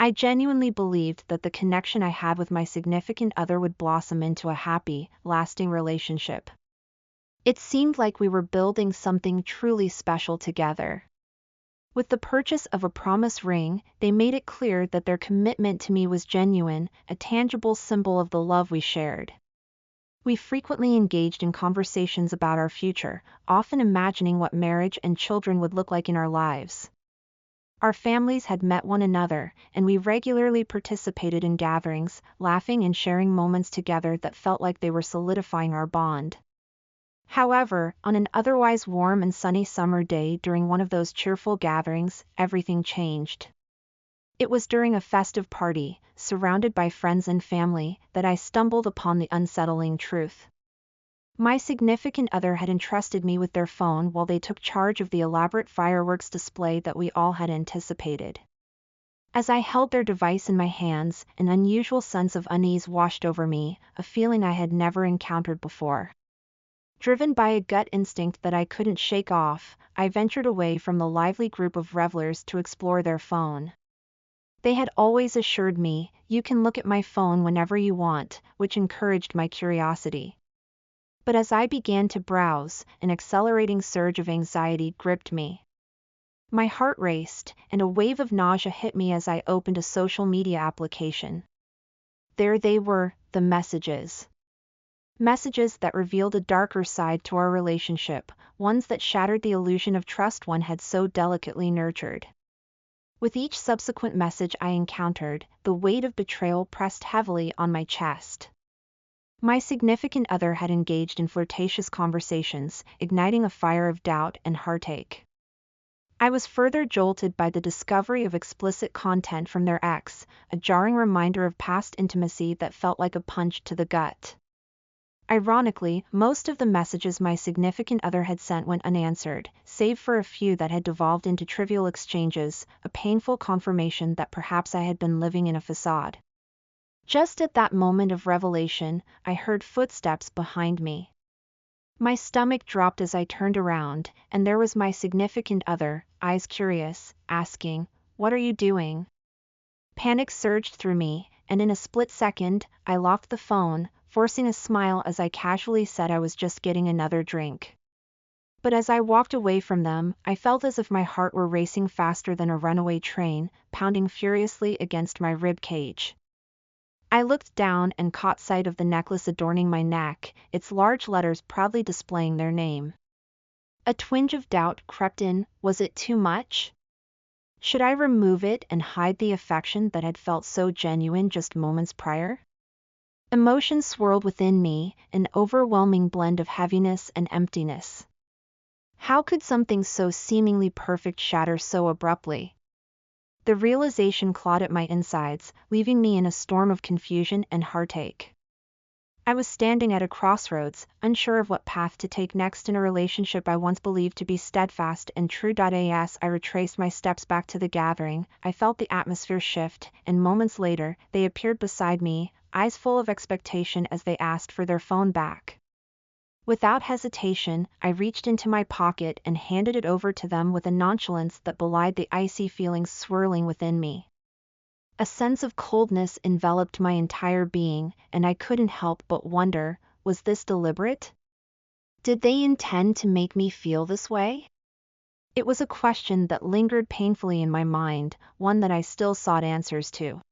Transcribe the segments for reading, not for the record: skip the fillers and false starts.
I genuinely believed that the connection I had with my significant other would blossom into a happy, lasting relationship. It seemed like we were building something truly special together. With the purchase of a promise ring, they made it clear that their commitment to me was genuine, a tangible symbol of the love we shared. We frequently engaged in conversations about our future, often imagining what marriage and children would look like in our lives. Our families had met one another, and we regularly participated in gatherings, laughing and sharing moments together that felt like they were solidifying our bond. However, on an otherwise warm and sunny summer day during one of those cheerful gatherings, everything changed. It was during a festive party, surrounded by friends and family, that I stumbled upon the unsettling truth. My significant other had entrusted me with their phone while they took charge of the elaborate fireworks display that we all had anticipated. As I held their device in my hands, an unusual sense of unease washed over me, a feeling I had never encountered before. Driven by a gut instinct that I couldn't shake off, I ventured away from the lively group of revelers to explore their phone. They had always assured me, "You can look at my phone whenever you want," which encouraged my curiosity. But as I began to browse, an accelerating surge of anxiety gripped me. My heart raced, and a wave of nausea hit me as I opened a social media application. There they were, the messages. Messages that revealed a darker side to our relationship, ones that shattered the illusion of trust one had so delicately nurtured. With each subsequent message I encountered, the weight of betrayal pressed heavily on my chest. My significant other had engaged in flirtatious conversations, igniting a fire of doubt and heartache. I was further jolted by the discovery of explicit content from their ex, a jarring reminder of past intimacy that felt like a punch to the gut. Ironically, most of the messages my significant other had sent went unanswered, save for a few that had devolved into trivial exchanges, a painful confirmation that perhaps I had been living in a facade. Just at that moment of revelation, I heard footsteps behind me. My stomach dropped as I turned around, and there was my significant other, eyes curious, asking, "What are you doing?" Panic surged through me, and in a split second, I locked the phone, forcing a smile as I casually said I was just getting another drink. But as I walked away from them, I felt as if my heart were racing faster than a runaway train, pounding furiously against my rib cage. I looked down and caught sight of the necklace adorning my neck, its large letters proudly displaying their name. A twinge of doubt crept in. Was it too much? Should I remove it and hide the affection that had felt so genuine just moments prior? Emotions swirled within me, an overwhelming blend of heaviness and emptiness. How could something so seemingly perfect shatter so abruptly? The realization clawed at my insides, leaving me in a storm of confusion and heartache. I was standing at a crossroads, unsure of what path to take next in a relationship I once believed to be steadfast and true. As I retraced my steps back to the gathering, I felt the atmosphere shift, and moments later, they appeared beside me, eyes full of expectation as they asked for their phone back. Without hesitation, I reached into my pocket and handed it over to them with a nonchalance that belied the icy feelings swirling within me. A sense of coldness enveloped my entire being, and I couldn't help but wonder, was this deliberate? Did they intend to make me feel this way? It was a question that lingered painfully in my mind, one that I still sought answers to.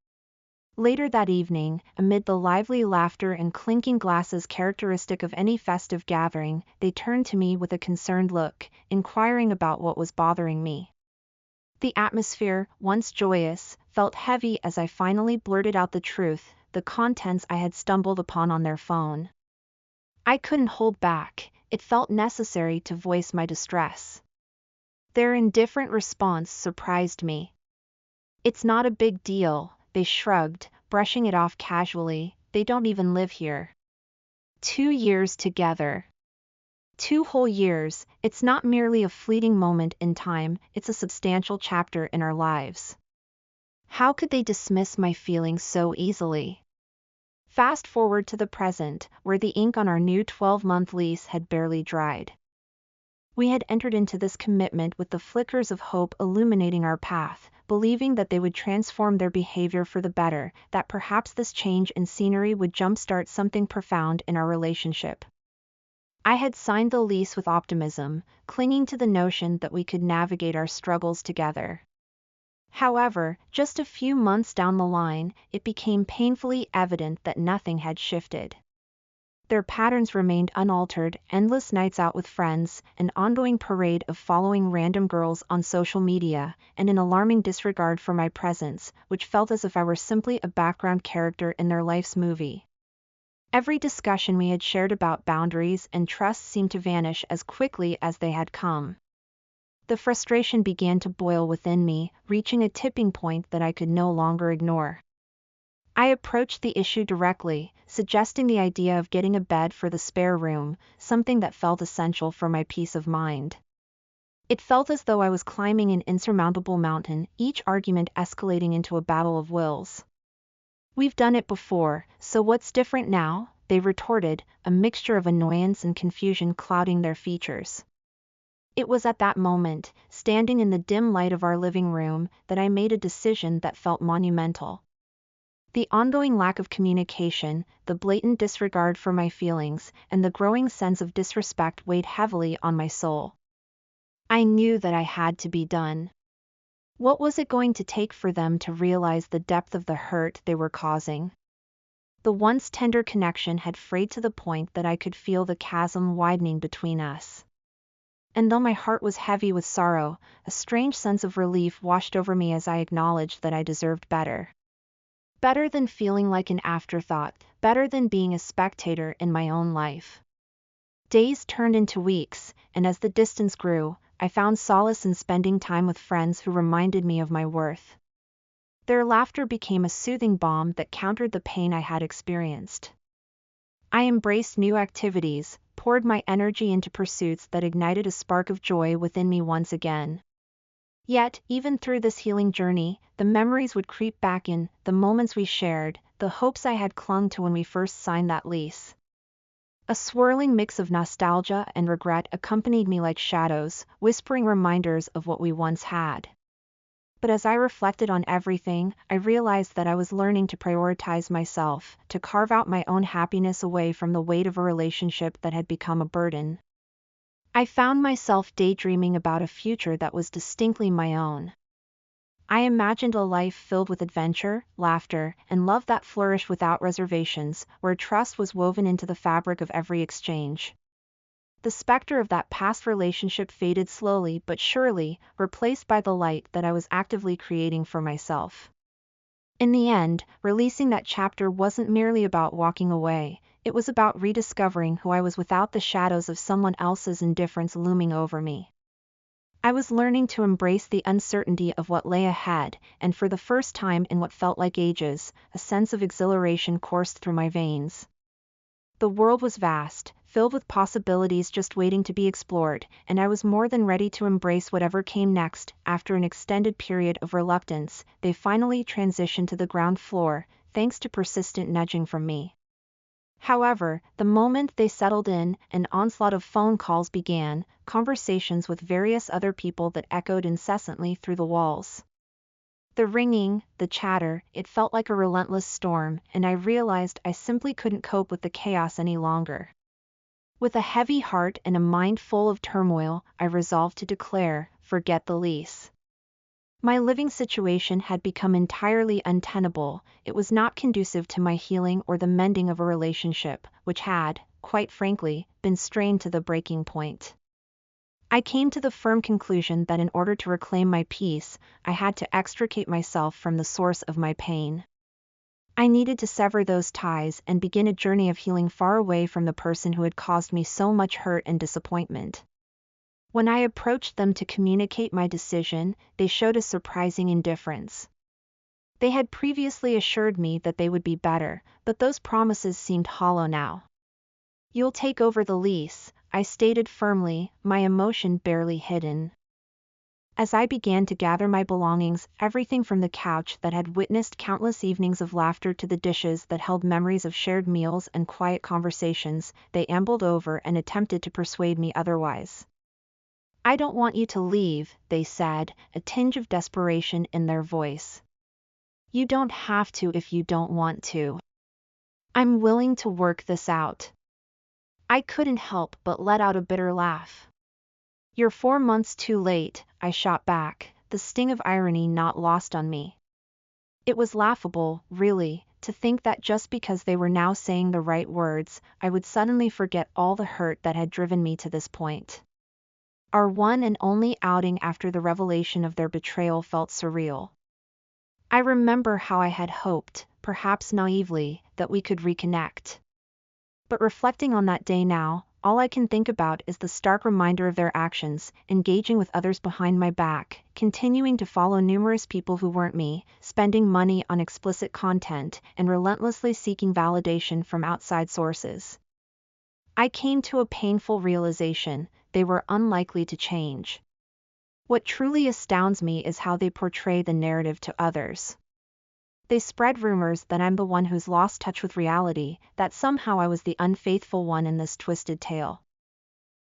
Later that evening, amid the lively laughter and clinking glasses characteristic of any festive gathering, they turned to me with a concerned look, inquiring about what was bothering me. The atmosphere, once joyous, felt heavy as I finally blurted out the truth, the contents I had stumbled upon on their phone. I couldn't hold back, it felt necessary to voice my distress. Their indifferent response surprised me. "It's not a big deal," they shrugged, brushing it off casually, "they don't even live here." 2 years together. 2 whole years, it's not merely a fleeting moment in time, it's a substantial chapter in our lives. How could they dismiss my feelings so easily? Fast forward to the present, where the ink on our new 12-month lease had barely dried. We had entered into this commitment with the flickers of hope illuminating our path, believing that they would transform their behavior for the better, that perhaps this change in scenery would jumpstart something profound in our relationship. I had signed the lease with optimism, clinging to the notion that we could navigate our struggles together. However, just a few months down the line, it became painfully evident that nothing had shifted. Their patterns remained unaltered: endless nights out with friends, an ongoing parade of following random girls on social media, and an alarming disregard for my presence, which felt as if I were simply a background character in their life's movie. Every discussion we had shared about boundaries and trust seemed to vanish as quickly as they had come. The frustration began to boil within me, reaching a tipping point that I could no longer ignore. I approached the issue directly, suggesting the idea of getting a bed for the spare room, something that felt essential for my peace of mind. It felt as though I was climbing an insurmountable mountain, each argument escalating into a battle of wills. "We've done it before, so what's different now?" they retorted, a mixture of annoyance and confusion clouding their features. It was at that moment, standing in the dim light of our living room, that I made a decision that felt monumental. The ongoing lack of communication, the blatant disregard for my feelings, and the growing sense of disrespect weighed heavily on my soul. I knew that I had to be done. What was it going to take for them to realize the depth of the hurt they were causing? The once tender connection had frayed to the point that I could feel the chasm widening between us. And though my heart was heavy with sorrow, a strange sense of relief washed over me as I acknowledged that I deserved better. Better than feeling like an afterthought, better than being a spectator in my own life. Days turned into weeks, and as the distance grew, I found solace in spending time with friends who reminded me of my worth. Their laughter became a soothing balm that countered the pain I had experienced. I embraced new activities, poured my energy into pursuits that ignited a spark of joy within me once again. Yet, even through this healing journey, the memories would creep back in, the moments we shared, the hopes I had clung to when we first signed that lease. A swirling mix of nostalgia and regret accompanied me like shadows, whispering reminders of what we once had. But as I reflected on everything, I realized that I was learning to prioritize myself, to carve out my own happiness away from the weight of a relationship that had become a burden. I found myself daydreaming about a future that was distinctly my own. I imagined a life filled with adventure, laughter, and love that flourished without reservations, where trust was woven into the fabric of every exchange. The specter of that past relationship faded slowly but surely, replaced by the light that I was actively creating for myself. In the end, releasing that chapter wasn't merely about walking away, it was about rediscovering who I was without the shadows of someone else's indifference looming over me. I was learning to embrace the uncertainty of what lay ahead, and for the first time in what felt like ages, a sense of exhilaration coursed through my veins. The world was vast, filled with possibilities just waiting to be explored, and I was more than ready to embrace whatever came next. After an extended period of reluctance, they finally transitioned to the ground floor, thanks to persistent nudging from me. However, the moment they settled in, an onslaught of phone calls began, conversations with various other people that echoed incessantly through the walls. The ringing, the chatter, it felt like a relentless storm, and I realized I simply couldn't cope with the chaos any longer. With a heavy heart and a mind full of turmoil, I resolved to declare, forget the lease. My living situation had become entirely untenable. It was not conducive to my healing or the mending of a relationship, which had, quite frankly, been strained to the breaking point. I came to the firm conclusion that in order to reclaim my peace, I had to extricate myself from the source of my pain. I needed to sever those ties and begin a journey of healing far away from the person who had caused me so much hurt and disappointment. When I approached them to communicate my decision, they showed a surprising indifference. They had previously assured me that they would be better, but those promises seemed hollow now. "You'll take over the lease," I stated firmly, my emotion barely hidden. As I began to gather my belongings, everything from the couch that had witnessed countless evenings of laughter to the dishes that held memories of shared meals and quiet conversations, they ambled over and attempted to persuade me otherwise. I don't want you to leave, they said, a tinge of desperation in their voice. You don't have to if you don't want to. I'm willing to work this out. I couldn't help but let out a bitter laugh. You're 4 months too late, I shot back, the sting of irony not lost on me. It was laughable, really, to think that just because they were now saying the right words, I would suddenly forget all the hurt that had driven me to this point. Our one and only outing after the revelation of their betrayal felt surreal. I remember how I had hoped, perhaps naively, that we could reconnect. But reflecting on that day now, all I can think about is the stark reminder of their actions, engaging with others behind my back, continuing to follow numerous people who weren't me, spending money on explicit content, and relentlessly seeking validation from outside sources. I came to a painful realization: they were unlikely to change. What truly astounds me is how they portray the narrative to others. They spread rumors that I'm the one who's lost touch with reality, that somehow I was the unfaithful one in this twisted tale.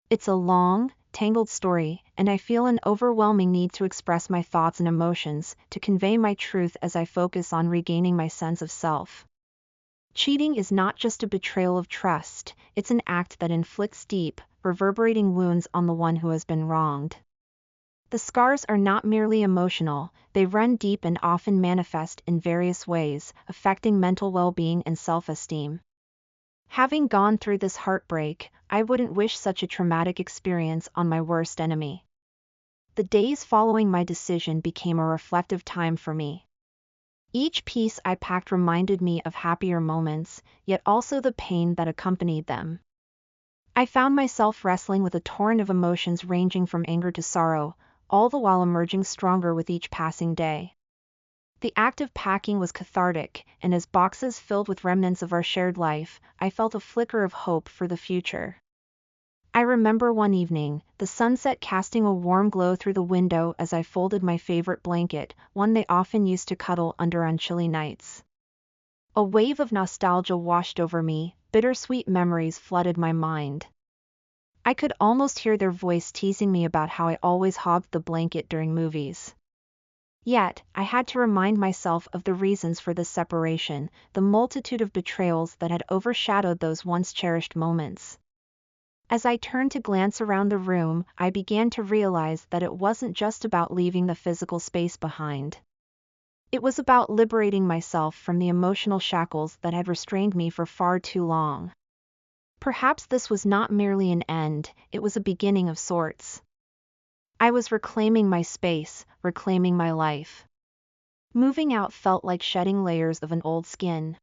It's a long, tangled story, and I feel an overwhelming need to express my thoughts and emotions, to convey my truth as I focus on regaining my sense of self. Cheating is not just a betrayal of trust, it's an act that inflicts deep, reverberating wounds on the one who has been wronged. The scars are not merely emotional, they run deep and often manifest in various ways, affecting mental well-being and self-esteem. Having gone through this heartbreak, I wouldn't wish such a traumatic experience on my worst enemy. The days following my decision became a reflective time for me. Each piece I packed reminded me of happier moments, yet also the pain that accompanied them. I found myself wrestling with a torrent of emotions ranging from anger to sorrow, all the while emerging stronger with each passing day. The act of packing was cathartic, and as boxes filled with remnants of our shared life, I felt a flicker of hope for the future. I remember one evening, the sunset casting a warm glow through the window as I folded my favorite blanket, one they often used to cuddle under on chilly nights. A wave of nostalgia washed over me, bittersweet memories flooded my mind. I could almost hear their voice teasing me about how I always hogged the blanket during movies. Yet, I had to remind myself of the reasons for this separation, the multitude of betrayals that had overshadowed those once cherished moments. As I turned to glance around the room, I began to realize that it wasn't just about leaving the physical space behind. It was about liberating myself from the emotional shackles that had restrained me for far too long. Perhaps this was not merely an end, it was a beginning of sorts. I was reclaiming my space, reclaiming my life. Moving out felt like shedding layers of an old skin.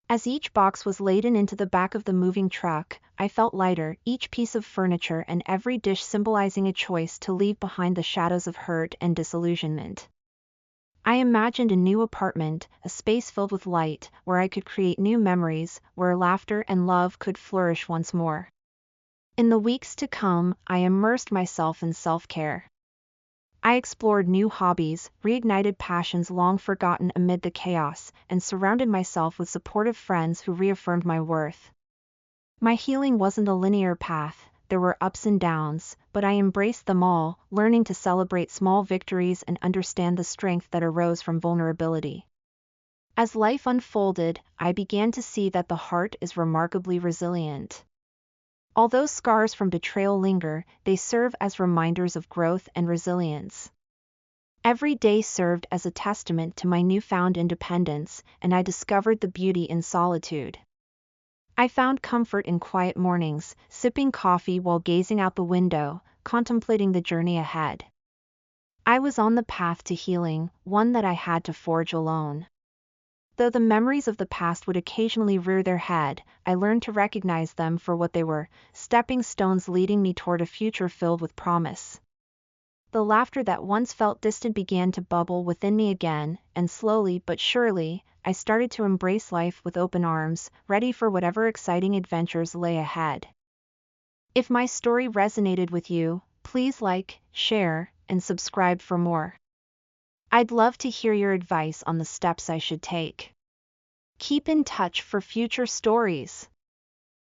As each box was laden into the back of the moving truck, I felt lighter, each piece of furniture and every dish symbolizing a choice to leave behind the shadows of hurt and disillusionment. I imagined a new apartment, a space filled with light, where I could create new memories, where laughter and love could flourish once more. In the weeks to come, I immersed myself in self-care. I explored new hobbies, reignited passions long forgotten amid the chaos, and surrounded myself with supportive friends who reaffirmed my worth. My healing wasn't a linear path, there were ups and downs, but I embraced them all, learning to celebrate small victories and understand the strength that arose from vulnerability. As life unfolded, I began to see that the heart is remarkably resilient. Although scars from betrayal linger, they serve as reminders of growth and resilience. Every day served as a testament to my newfound independence, and I discovered the beauty in solitude. I found comfort in quiet mornings, sipping coffee while gazing out the window, contemplating the journey ahead. I was on the path to healing, one that I had to forge alone. Though the memories of the past would occasionally rear their head, I learned to recognize them for what they were, stepping stones leading me toward a future filled with promise. The laughter that once felt distant began to bubble within me again, and slowly but surely, I started to embrace life with open arms, ready for whatever exciting adventures lay ahead. If my story resonated with you, please like, share, and subscribe for more. I'd love to hear your advice on the steps I should take. Keep in touch for future stories.